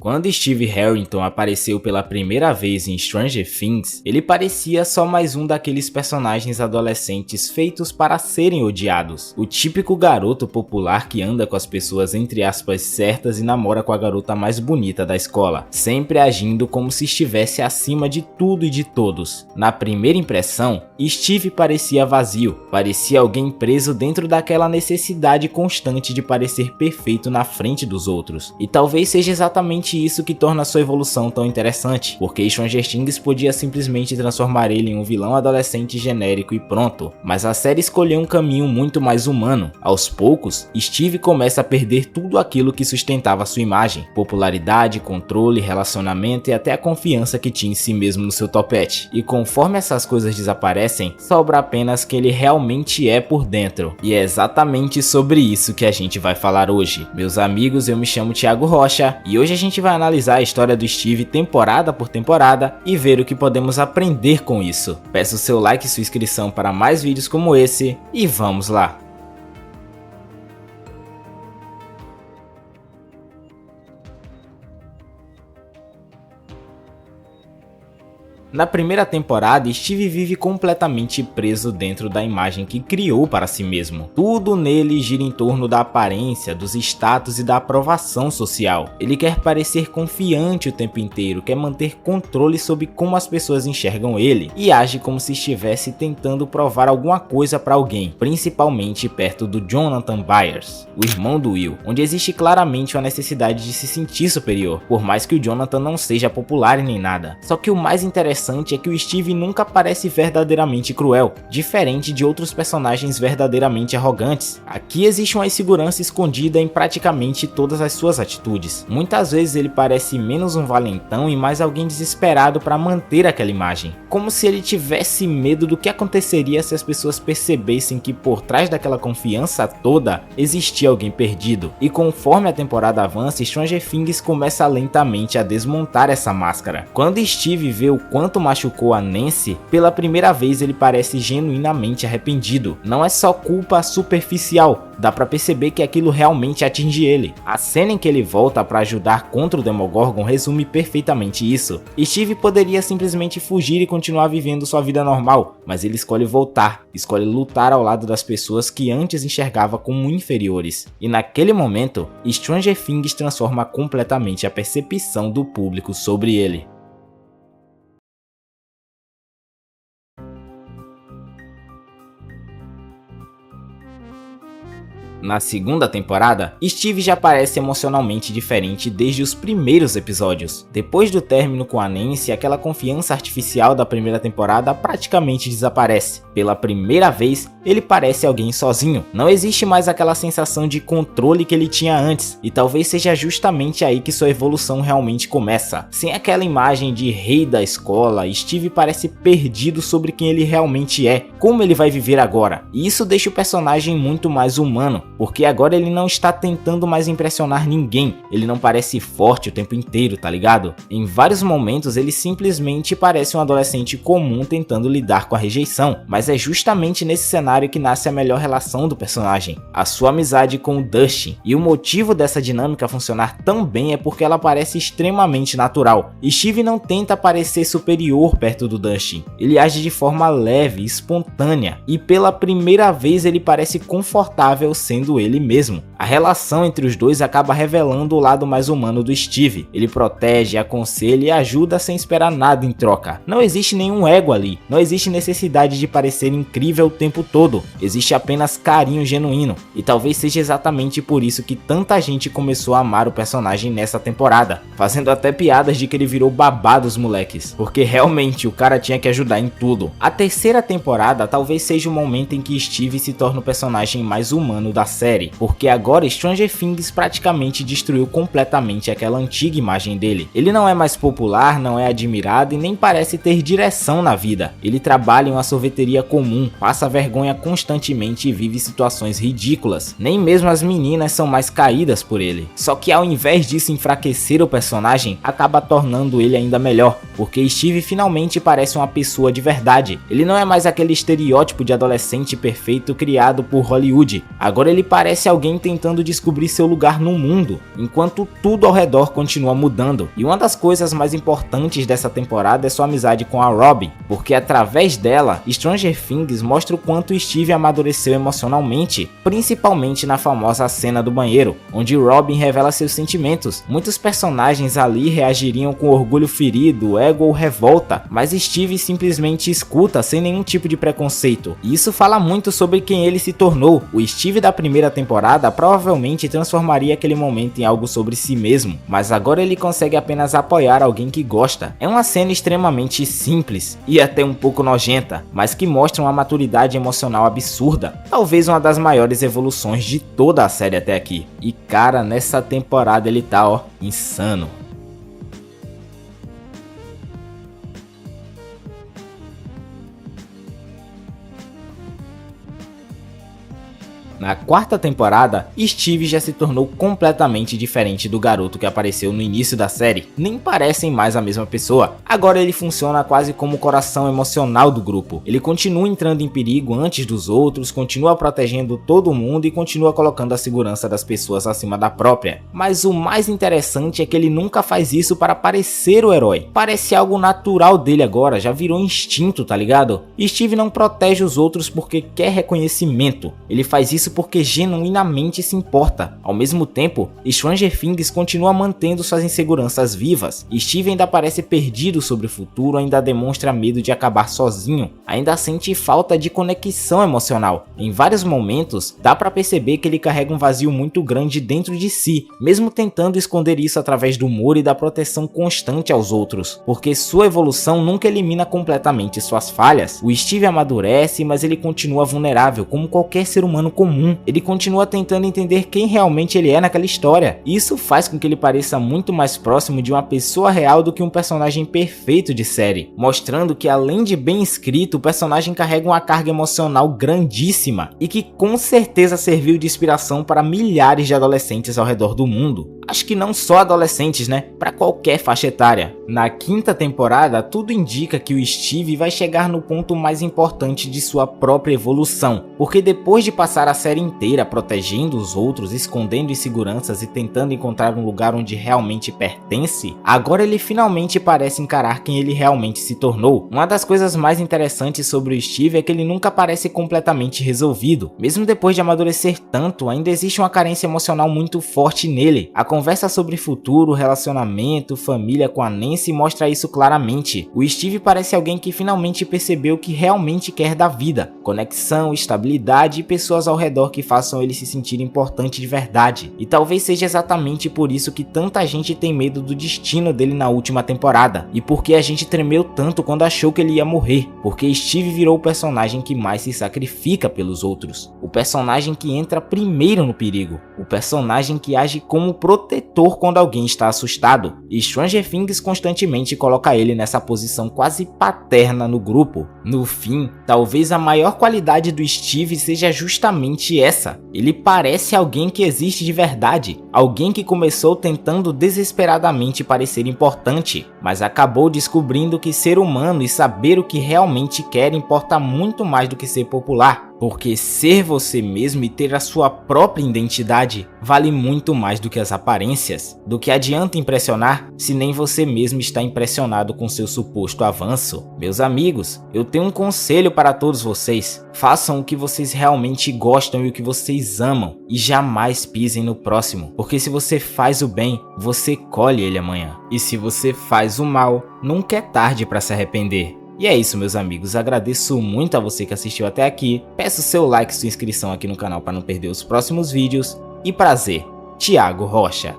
Quando Steve Harrington apareceu pela primeira vez em Stranger Things, ele parecia só mais um daqueles personagens adolescentes feitos para serem odiados. O típico garoto popular que anda com as pessoas entre aspas certas e namora com a garota mais bonita da escola, sempre agindo como se estivesse acima de tudo e de todos. Na primeira impressão, Steve parecia vazio, parecia alguém preso dentro daquela necessidade constante de parecer perfeito na frente dos outros. E talvez seja exatamente isso que torna sua evolução tão interessante, porque Stranger Things podia simplesmente transformar ele em um vilão adolescente genérico e pronto, mas a série escolheu um caminho muito mais humano. Aos poucos, Steve começa a perder tudo aquilo que sustentava sua imagem, popularidade, controle, relacionamento e até a confiança que tinha em si mesmo no seu topete. E conforme essas coisas desaparecem, sobra apenas quem ele realmente é por dentro. E é exatamente sobre isso que a gente vai falar hoje. Meus amigos, eu me chamo Thiago Rocha e hoje a gente vai analisar a história do Steve temporada por temporada e ver o que podemos aprender com isso. Peço seu like e sua inscrição para mais vídeos como esse e vamos lá! Na primeira temporada, Steve vive completamente preso dentro da imagem que criou para si mesmo. Tudo nele gira em torno da aparência, dos status e da aprovação social. Ele quer parecer confiante o tempo inteiro, quer manter controle sobre como as pessoas enxergam ele e age como se estivesse tentando provar alguma coisa para alguém, principalmente perto do Jonathan Byers, o irmão do Will, onde existe claramente uma necessidade de se sentir superior, por mais que o Jonathan não seja popular e nem nada. Só que o mais interessante é que o Steve nunca parece verdadeiramente cruel, diferente de outros personagens verdadeiramente arrogantes. Aqui existe uma insegurança escondida em praticamente todas as suas atitudes. Muitas vezes ele parece menos um valentão e mais alguém desesperado para manter aquela imagem, como se ele tivesse medo do que aconteceria se as pessoas percebessem que por trás daquela confiança toda existia alguém perdido. E conforme a temporada avança, Stranger Things começa lentamente a desmontar essa máscara. Quando Steve vê o quanto machucou a Nancy, pela primeira vez ele parece genuinamente arrependido. Não é só culpa superficial, dá pra perceber que aquilo realmente atinge ele. A cena em que ele volta pra ajudar contra o Demogorgon resume perfeitamente isso. Steve poderia simplesmente fugir e continuar vivendo sua vida normal, mas ele escolhe voltar, escolhe lutar ao lado das pessoas que antes enxergava como inferiores. E naquele momento, Stranger Things transforma completamente a percepção do público sobre ele. Na segunda temporada, Steve já parece emocionalmente diferente desde os primeiros episódios. Depois do término com a Nancy, aquela confiança artificial da primeira temporada praticamente desaparece. Pela primeira vez, ele parece alguém sozinho. Não existe mais aquela sensação de controle que ele tinha antes, e talvez seja justamente aí que sua evolução realmente começa. Sem aquela imagem de rei da escola, Steve parece perdido sobre quem ele realmente é, como ele vai viver agora. E isso deixa o personagem muito mais humano, porque agora ele não está tentando mais impressionar ninguém, ele não parece forte o tempo inteiro, tá ligado? Em vários momentos ele simplesmente parece um adolescente comum tentando lidar com a rejeição, mas é justamente nesse cenário que nasce a melhor relação do personagem, a sua amizade com o Dustin, e o motivo dessa dinâmica funcionar tão bem é porque ela parece extremamente natural. Steve não tenta parecer superior perto do Dustin, ele age de forma leve, espontânea, e pela primeira vez ele parece confortável sendo ele mesmo. A relação entre os dois acaba revelando o lado mais humano do Steve. Ele protege, aconselha e ajuda sem esperar nada em troca. Não existe nenhum ego ali, não existe necessidade de parecer incrível o tempo todo, existe apenas carinho genuíno. E talvez seja exatamente por isso que tanta gente começou a amar o personagem nessa temporada, fazendo até piadas de que ele virou babá dos moleques, porque realmente o cara tinha que ajudar em tudo. A terceira temporada talvez seja o momento em que Steve se torna o personagem mais humano da série, porque agora Stranger Things praticamente destruiu completamente aquela antiga imagem dele. Ele não é mais popular, não é admirado e nem parece ter direção na vida. Ele trabalha em uma sorveteria comum, passa vergonha constantemente e vive situações ridículas. Nem mesmo as meninas são mais caídas por ele. Só que ao invés disso enfraquecer o personagem, acaba tornando ele ainda melhor, porque Steve finalmente parece uma pessoa de verdade. Ele não é mais aquele estereótipo de adolescente perfeito criado por Hollywood. Agora ele parece alguém tentando descobrir seu lugar no mundo, enquanto tudo ao redor continua mudando. E uma das coisas mais importantes dessa temporada é sua amizade com a Robin, porque através dela, Stranger Things mostra o quanto Steve amadureceu emocionalmente, principalmente na famosa cena do banheiro, onde Robin revela seus sentimentos. Muitos personagens ali reagiriam com orgulho ferido, ego ou revolta, mas Steve simplesmente escuta sem nenhum tipo de preconceito. E isso fala muito sobre quem ele se tornou. O Steve da primeira temporada provavelmente transformaria aquele momento em algo sobre si mesmo, mas agora ele consegue apenas apoiar alguém que gosta. É uma cena extremamente simples e até um pouco nojenta, mas que mostra uma maturidade emocional absurda, talvez uma das maiores evoluções de toda a série até aqui. E cara, nessa temporada ele tá insano. Na quarta temporada, Steve já se tornou completamente diferente do garoto que apareceu no início da série. Nem parecem mais a mesma pessoa. Agora ele funciona quase como o coração emocional do grupo. Ele continua entrando em perigo antes dos outros, continua protegendo todo mundo e continua colocando a segurança das pessoas acima da própria. Mas o mais interessante é que ele nunca faz isso para parecer o herói. Parece algo natural dele agora, já virou instinto, tá ligado? Steve não protege os outros porque quer reconhecimento. Ele faz isso porque genuinamente se importa. Ao mesmo tempo, Stranger Things continua mantendo suas inseguranças vivas. Steve ainda parece perdido sobre o futuro, ainda demonstra medo de acabar sozinho, ainda sente falta de conexão emocional. Em vários momentos, dá pra perceber que ele carrega um vazio muito grande dentro de si, mesmo tentando esconder isso através do humor e da proteção constante aos outros, porque sua evolução nunca elimina completamente suas falhas. O Steve amadurece, mas ele continua vulnerável como qualquer ser humano comum. Ele continua tentando entender quem realmente ele é naquela história. Isso faz com que ele pareça muito mais próximo de uma pessoa real do que um personagem perfeito de série, mostrando que além de bem escrito, o personagem carrega uma carga emocional grandíssima e que com certeza serviu de inspiração para milhares de adolescentes ao redor do mundo. Acho que não só adolescentes, né? Para qualquer faixa etária. Na quinta temporada, tudo indica que o Steve vai chegar no ponto mais importante de sua própria evolução, porque depois de passar a série inteira protegendo os outros, escondendo inseguranças e tentando encontrar um lugar onde realmente pertence, agora ele finalmente parece encarar quem ele realmente se tornou. Uma das coisas mais interessantes sobre o Steve é que ele nunca parece completamente resolvido. Mesmo depois de amadurecer tanto, ainda existe uma carência emocional muito forte nele. A conversa sobre futuro, relacionamento, família com a Nancy mostra isso claramente. O Steve parece alguém que finalmente percebeu o que realmente quer da vida: conexão, estabilidade e pessoas ao redor que façam ele se sentir importante de verdade. E talvez seja exatamente por isso que tanta gente tem medo do destino dele na última temporada, e porque a gente tremeu tanto quando achou que ele ia morrer, porque Steve virou o personagem que mais se sacrifica pelos outros, o personagem que entra primeiro no perigo, o personagem que age como protetor quando alguém está assustado. E Stranger Things constantemente coloca ele nessa posição quase paterna no grupo. No fim, talvez a maior qualidade do Steve seja justamente essa: ele parece alguém que existe de verdade, alguém que começou tentando desesperadamente parecer importante, mas acabou descobrindo que ser humano e saber o que realmente quer importa muito mais do que ser popular. Porque ser você mesmo e ter a sua própria identidade vale muito mais do que as aparências. Do que adianta impressionar se nem você mesmo está impressionado com seu suposto avanço? Meus amigos, eu tenho um conselho para todos vocês: façam o que vocês realmente gostam e o que vocês amam, e jamais pisem no próximo, porque se você faz o bem, você colhe ele amanhã. E se você faz o mal, nunca é tarde para se arrepender. E é isso, meus amigos, agradeço muito a você que assistiu até aqui, peço seu like e sua inscrição aqui no canal para não perder os próximos vídeos, e prazer, Thiago Rocha.